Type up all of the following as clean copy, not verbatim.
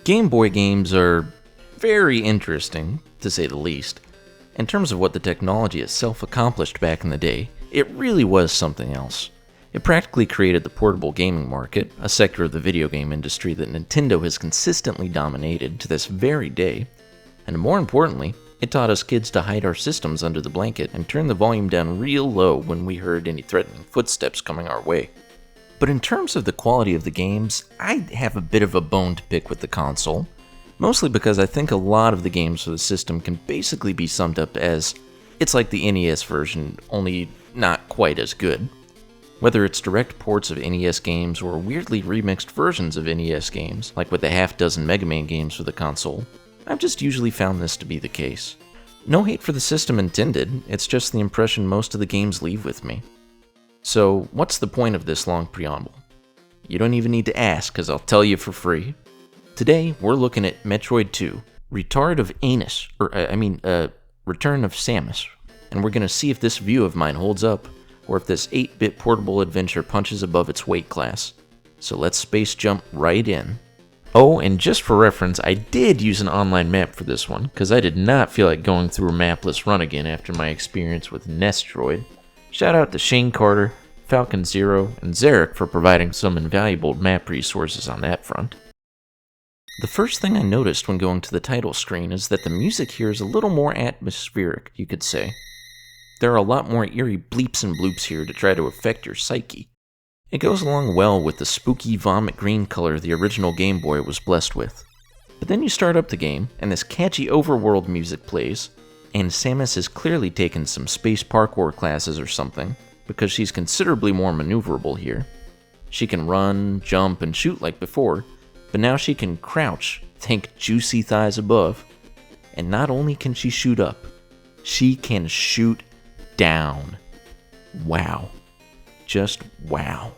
Game Boy games are very interesting, to say the least. In terms of what the technology itself accomplished back in the day, it really was something else. It practically created the portable gaming market, a sector of the video game industry that Nintendo has consistently dominated to this very day. And more importantly, it taught us kids to hide our systems under the blanket and turn the volume down real low when we heard any threatening footsteps coming our way. But in terms of the quality of the games, I have a bit of a bone to pick with the console. Mostly because I think a lot of the games for the system can basically be summed up as, it's like the NES version, only not quite as good. Whether it's direct ports of NES games or weirdly remixed versions of NES games, like with the half-dozen Mega Man games for the console, I've just usually found this to be the case. No hate for the system intended, it's just the impression most of the games leave with me. So, what's the point of this long preamble? You don't even need to ask, cause I'll tell you for free. Today, we're looking at Metroid 2, Return of Samus, and we're gonna see if this view of mine holds up, or if this 8-bit portable adventure punches above its weight class. So let's space jump right in. Oh, and just for reference, I did use an online map for this one, because I did not feel like going through a mapless run again after my experience with Nestroid. Shout out to Shane Carter, Falcon Zero, and Zarek for providing some invaluable map resources on that front. The first thing I noticed when going to the title screen is that the music here is a little more atmospheric, you could say. There are a lot more eerie bleeps and bloops here to try to affect your psyche. It goes along well with the spooky vomit green color the original Game Boy was blessed with. But then you start up the game, and this catchy overworld music plays, and Samus has clearly taken some space parkour classes or something, because she's considerably more maneuverable here. She can run, jump, and shoot like before, but now she can crouch, think juicy thighs above. And not only can she shoot up, she can shoot down. Wow. Just wow.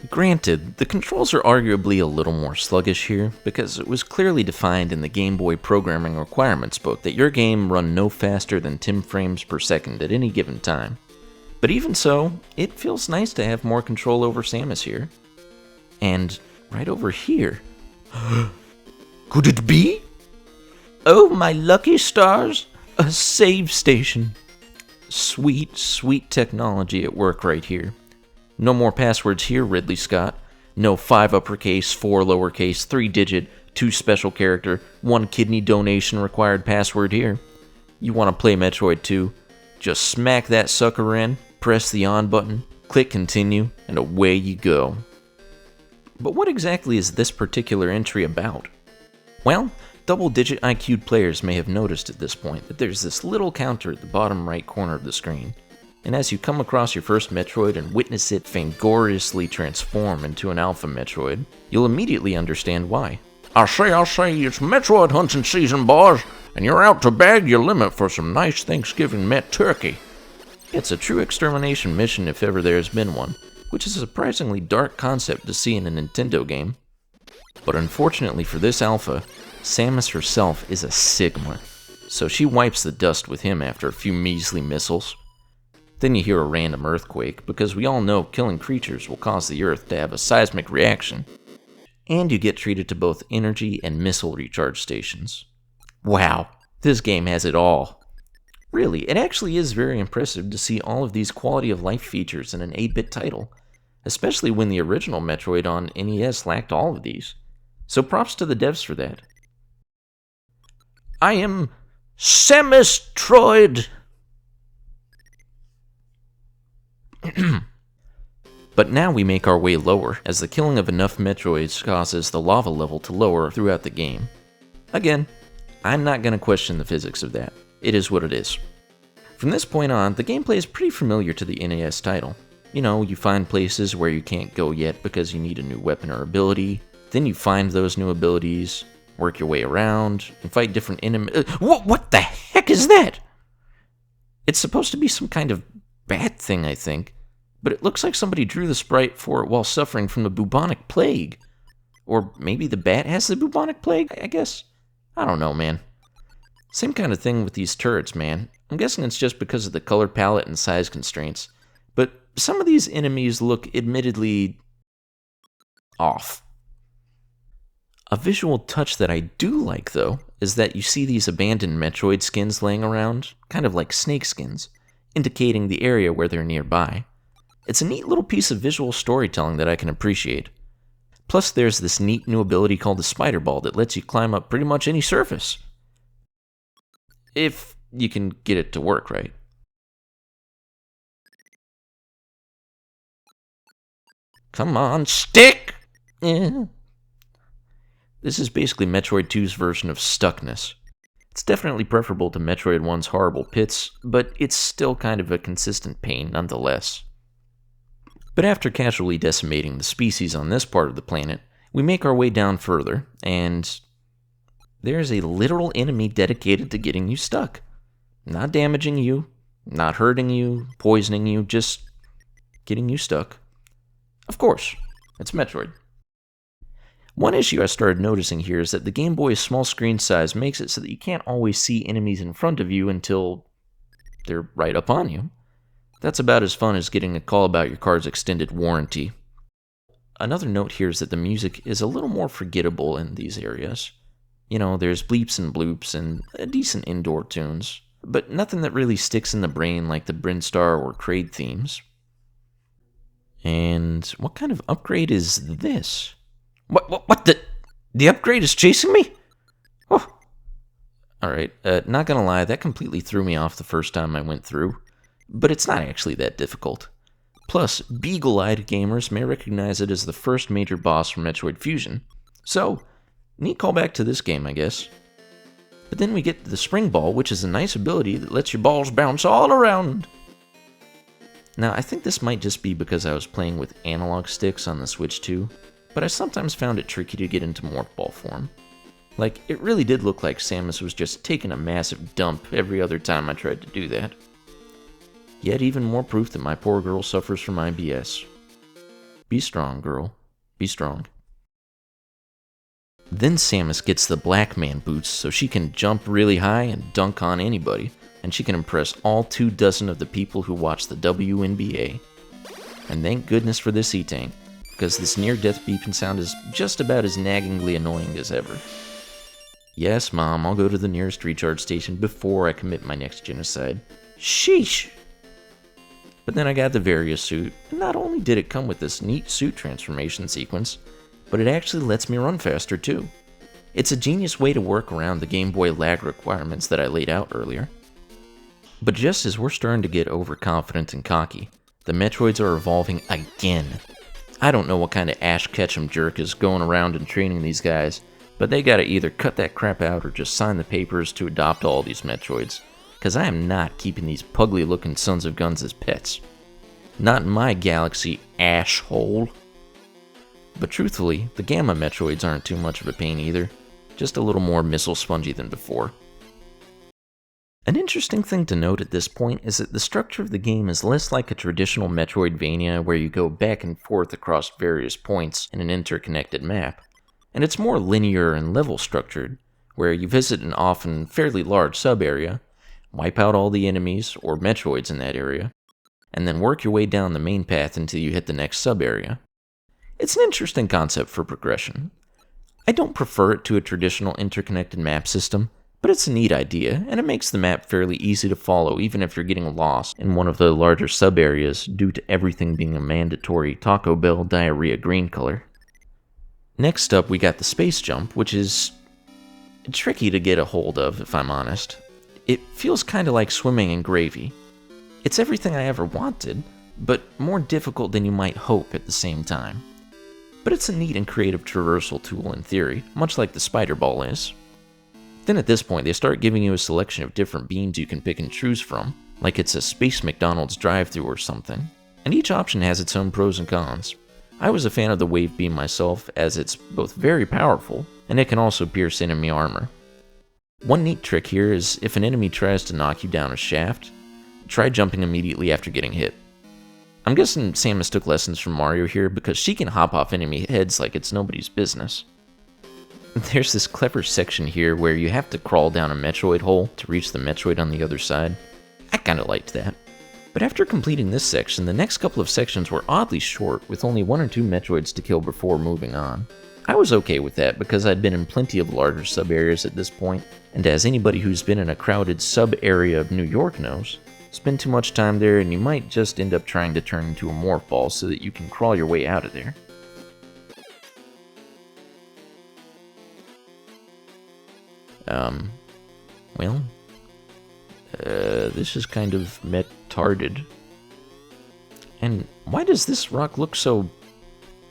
Granted, the controls are arguably a little more sluggish here, because it was clearly defined in the Game Boy programming requirements book that your game run no faster than 10 frames per second at any given time. But even so, it feels nice to have more control over Samus here. And right over here. Could it be? Oh, my lucky stars! A save station. Sweet, sweet technology at work right here. No more passwords here, Ridley Scott. No 5 uppercase, 4 lowercase, 3-digit, 2 special character, 1 kidney donation required password here. You want to play Metroid 2? Just smack that sucker in, press the on button, click continue, and away you go. But what exactly is this particular entry about? Well, double-digit IQ'd players may have noticed at this point that there's this little counter at the bottom right corner of the screen. And as you come across your first Metroid and witness it fangoriously transform into an Alpha Metroid, you'll immediately understand why. I say, it's Metroid hunting season, boys, and you're out to bag your limit for some nice Thanksgiving Met turkey. It's a true extermination mission if ever there has been one, which is a surprisingly dark concept to see in a Nintendo game. But unfortunately for this Alpha, Samus herself is a Sigma, so she wipes the dust with him after a few measly missiles. Then you hear a random earthquake, because we all know killing creatures will cause the Earth to have a seismic reaction. And you get treated to both energy and missile recharge stations. Wow, this game has it all. Really, it actually is very impressive to see all of these quality of life features in an 8-bit title, especially when the original Metroid on NES lacked all of these. So props to the devs for that. I am Samus Troid. But now we make our way lower, as the killing of enough Metroids causes the lava level to lower throughout the game. Again, I'm not going to question the physics of that. It is what it is. From this point on, the gameplay is pretty familiar to the NES title. You know, you find places where you can't go yet because you need a new weapon or ability, then you find those new abilities, work your way around, and fight different enemies. What the heck is that? It's supposed to be some kind of bat thing, I think, but it looks like somebody drew the sprite for it while suffering from the bubonic plague. Or maybe the bat has the bubonic plague, I guess? I don't know, man. Same kind of thing with these turrets, man. I'm guessing it's just because of the color palette and size constraints. But some of these enemies look admittedly off. A visual touch that I do like, though, is that you see these abandoned Metroid skins laying around, kind of like snake skins, indicating the area where they're nearby. It's a neat little piece of visual storytelling that I can appreciate. Plus, there's this neat new ability called the Spider Ball that lets you climb up pretty much any surface. If you can get it to work right. Come on, stick! Yeah. This is basically Metroid 2's version of stuckness. It's definitely preferable to Metroid 1's horrible pits, but it's still kind of a consistent pain nonetheless. But after casually decimating the species on this part of the planet, we make our way down further, and there's a literal enemy dedicated to getting you stuck. Not damaging you, not hurting you, poisoning you, just getting you stuck. Of course, it's Metroid. One issue I started noticing here is that the Game Boy's small screen size makes it so that you can't always see enemies in front of you until they're right up on you. That's about as fun as getting a call about your car's extended warranty. Another note here is that the music is a little more forgettable in these areas. You know, there's bleeps and bloops and decent indoor tunes, but nothing that really sticks in the brain like the Brinstar or Kraid themes. And what kind of upgrade is this? What the upgrade is chasing me? Oh. Alright, not gonna lie, that completely threw me off the first time I went through, but it's not actually that difficult. Plus, beagle-eyed gamers may recognize it as the first major boss from Metroid Fusion, so neat callback to this game, I guess. But then we get the Spring Ball, which is a nice ability that lets your balls bounce all around. Now, I think this might just be because I was playing with analog sticks on the Switch 2, but I sometimes found it tricky to get into Morph Ball form. Like, it really did look like Samus was just taking a massive dump every other time I tried to do that. Yet even more proof that my poor girl suffers from IBS. Be strong, girl. Be strong. Then Samus gets the Black Man boots so she can jump really high and dunk on anybody, and she can impress all 24 of the people who watch the WNBA. And thank goodness for this E-Tank, because this near-death beeping sound is just about as naggingly annoying as ever. Yes, Mom, I'll go to the nearest recharge station before I commit my next genocide. Sheesh! But then I got the Various suit, and not only did it come with this neat suit transformation sequence, but it actually lets me run faster too. It's a genius way to work around the Game Boy lag requirements that I laid out earlier. But just as we're starting to get overconfident and cocky, the Metroids are evolving again. I don't know what kind of Ash Ketchum jerk is going around and training these guys, but they gotta either cut that crap out or just sign the papers to adopt all these Metroids, cause I am not keeping these pugly looking sons of guns as pets. Not in my galaxy, Ash-hole. But truthfully, the Gamma Metroids aren't too much of a pain either, just a little more missile spongy than before. An interesting thing to note at this point is that the structure of the game is less like a traditional Metroidvania where you go back and forth across various points in an interconnected map, and it's more linear and level structured, where you visit an often fairly large sub-area, wipe out all the enemies or Metroids in that area, and then work your way down the main path until you hit the next sub-area. It's an interesting concept for progression. I don't prefer it to a traditional interconnected map system, but it's a neat idea, and it makes the map fairly easy to follow even if you're getting lost in one of the larger sub-areas due to everything being a mandatory Taco Bell diarrhea green color. Next up, we got the space jump, which is tricky to get a hold of, if I'm honest. It feels kinda like swimming in gravy. It's everything I ever wanted, but more difficult than you might hope at the same time. But it's a neat and creative traversal tool in theory, much like the Spider Ball is. Then at this point, they start giving you a selection of different beans you can pick and choose from, like it's a Space McDonald's drive-thru or something, and each option has its own pros and cons. I was a fan of the wave beam myself, as it's both very powerful, and it can also pierce enemy armor. One neat trick here is if an enemy tries to knock you down a shaft, try jumping immediately after getting hit. I'm guessing Samus took lessons from Mario here because she can hop off enemy heads like it's nobody's business. There's this clever section here where you have to crawl down a Metroid hole to reach the Metroid on the other side. I kinda liked that. But after completing this section, the next couple of sections were oddly short, with only 1 or 2 Metroids to kill before moving on. I was okay with that because I'd been in plenty of larger sub-areas at this point, and as anybody who's been in a crowded sub-area of New York knows, spend too much time there and you might just end up trying to turn into a morph ball so that you can crawl your way out of there. This is kind of metarded. And why does this rock look so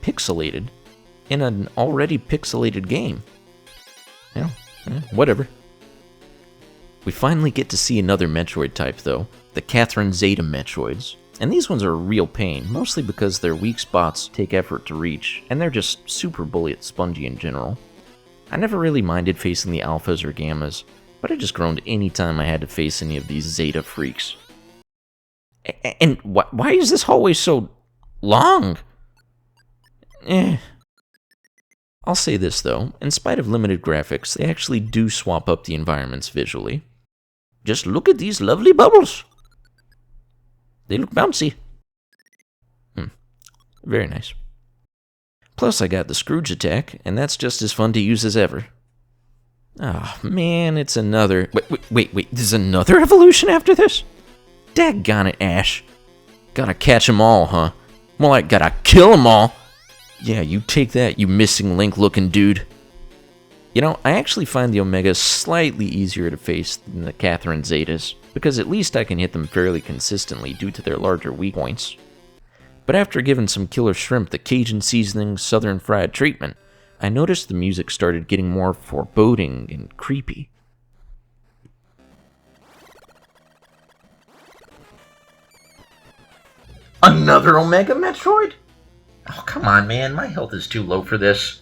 pixelated in an already pixelated game? Yeah, whatever. We finally get to see another Metroid type though, the Catherine Zeta Metroids. And these ones are a real pain, mostly because their weak spots take effort to reach, and they're just super bullet spongy in general. I never really minded facing the alphas or gammas, but I just groaned any time I had to face any of these Zeta freaks. And why is this hallway so long? I'll say this though, in spite of limited graphics, they actually do swap up the environments visually. Just look at these lovely bubbles! They look bouncy. Very nice. Plus I got the Scrooge attack, and that's just as fun to use as ever. Oh man, it's another... Wait, there's another evolution after this? Daggone it, Ash. Gotta catch 'em all, huh? More like gotta kill 'em all. Yeah, you take that, you missing link looking dude. You know, I actually find the Omegas slightly easier to face than the Catherine Zetas, because at least I can hit them fairly consistently due to their larger weak points. But after giving some killer shrimp the Cajun seasoning southern fried treatment, I noticed the music started getting more foreboding and creepy. Another Omega Metroid? Oh, come on, man. My health is too low for this.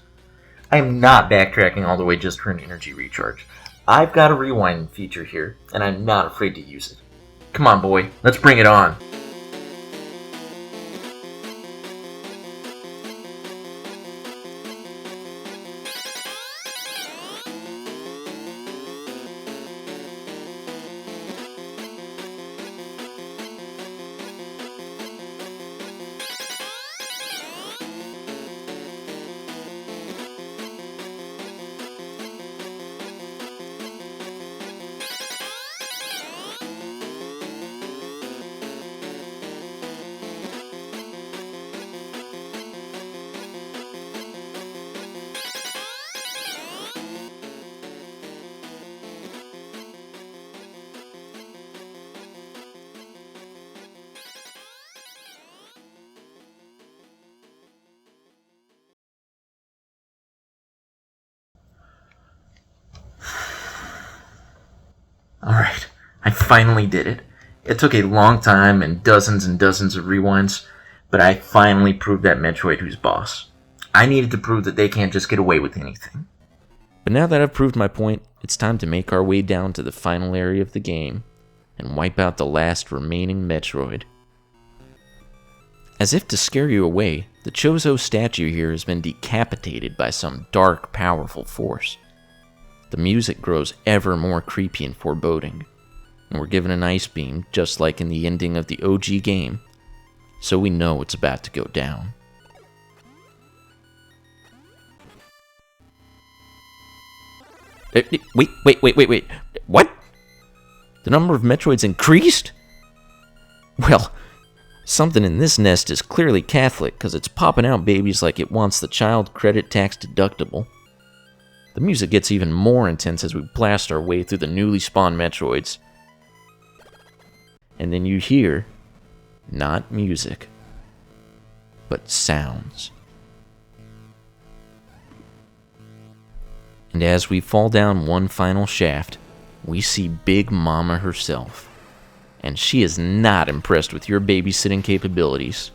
I am not backtracking all the way just for an energy recharge. I've got a rewind feature here, and I'm not afraid to use it. Come on, boy. Let's bring it on. Alright, I finally did it. It took a long time and dozens of rewinds, but I finally proved that Metroid who's boss. I needed to prove that they can't just get away with anything. But now that I've proved my point, it's time to make our way down to the final area of the game and wipe out the last remaining Metroid. As if to scare you away, the Chozo statue here has been decapitated by some dark, powerful force. The music grows ever more creepy and foreboding, and we're given an ice beam just like in the ending of the OG game, so we know it's about to go down. Wait, what? The number of Metroids increased? Well, something in this nest is clearly Catholic, because it's popping out babies like it wants the child credit tax deductible. The music gets even more intense as we blast our way through the newly spawned Metroids. And then you hear, not music, but sounds. And as we fall down one final shaft, we see Big Mama herself. And she is not impressed with your babysitting capabilities.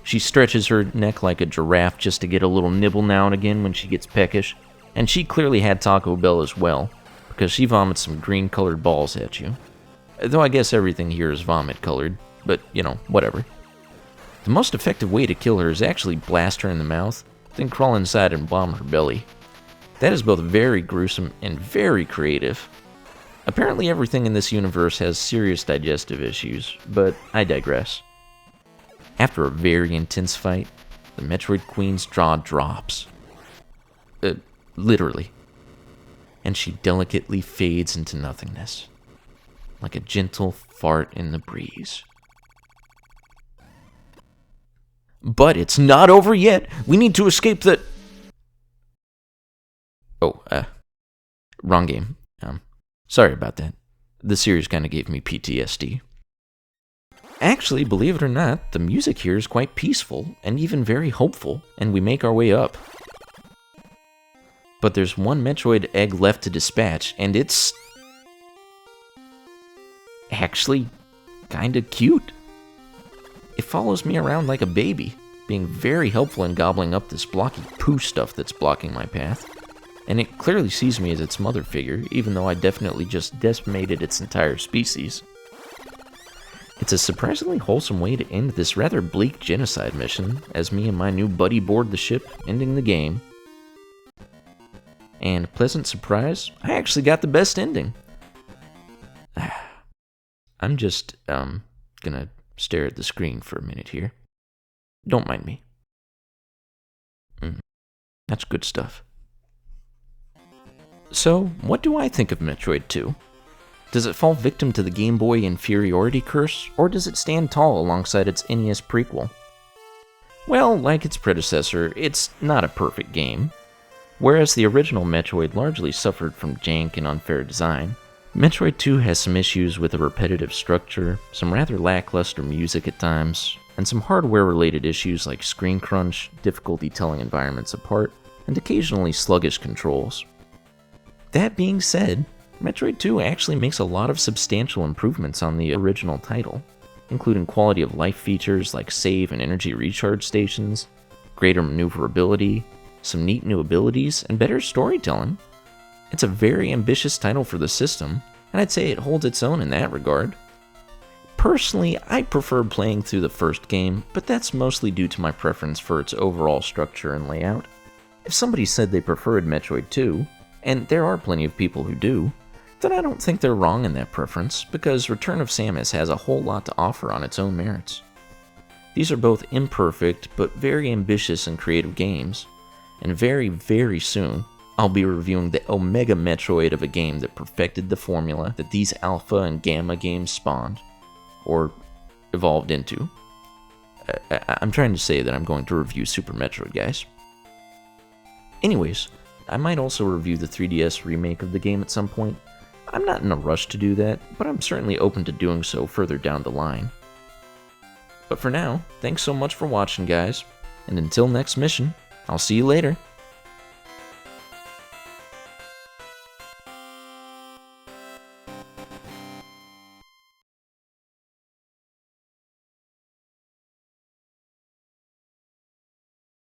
She stretches her neck like a giraffe just to get a little nibble now and again when she gets peckish. And she clearly had Taco Bell as well, because she vomits some green-colored balls at you. Though I guess everything here is vomit-colored, but, you know, whatever. The most effective way to kill her is actually blast her in the mouth, then crawl inside and bomb her belly. That is both very gruesome and very creative. Apparently everything in this universe has serious digestive issues, but I digress. After a very intense fight, the Metroid Queen's jaw drops. Literally. And she delicately fades into nothingness, like a gentle fart in the breeze. But it's not over yet. We need to escape the... Oh, wrong game. Sorry about that. The series kind of gave me PTSD. Actually, believe it or not, the music here is quite peaceful and even very hopeful, and we make our way up. But there's one Metroid egg left to dispatch, and it's... actually kinda cute. It follows me around like a baby, being very helpful in gobbling up this blocky poo stuff that's blocking my path. And it clearly sees me as its mother figure, even though I definitely just decimated its entire species. It's a surprisingly wholesome way to end this rather bleak genocide mission, as me and my new buddy board the ship, ending the game. And pleasant surprise, I actually got the best ending. I'm just, gonna stare at the screen for a minute here. Don't mind me. That's good stuff. So, what do I think of Metroid 2? Does it fall victim to the Game Boy inferiority curse, or does it stand tall alongside its NES prequel? Well, like its predecessor, it's not a perfect game. Whereas the original Metroid largely suffered from jank and unfair design, Metroid 2 has some issues with a repetitive structure, some rather lackluster music at times, and some hardware-related issues like screen crunch, difficulty telling environments apart, and occasionally sluggish controls. That being said, Metroid 2 actually makes a lot of substantial improvements on the original title, including quality of life features like save and energy recharge stations, greater maneuverability, some neat new abilities, and better storytelling. It's a very ambitious title for the system, and I'd say it holds its own in that regard. Personally, I prefer playing through the first game, but that's mostly due to my preference for its overall structure and layout. If somebody said they preferred Metroid 2, and there are plenty of people who do, then I don't think they're wrong in that preference, because Return of Samus has a whole lot to offer on its own merits. These are both imperfect, but very ambitious and creative games, and very, very soon, I'll be reviewing the Omega Metroid of a game that perfected the formula that these Alpha and Gamma games spawned, or evolved into. I'm trying to say that I'm going to review Super Metroid, guys. Anyways, I might also review the 3DS remake of the game at some point. I'm not in a rush to do that, but I'm certainly open to doing so further down the line. But for now, thanks so much for watching, guys, and until next mission, I'll see you later.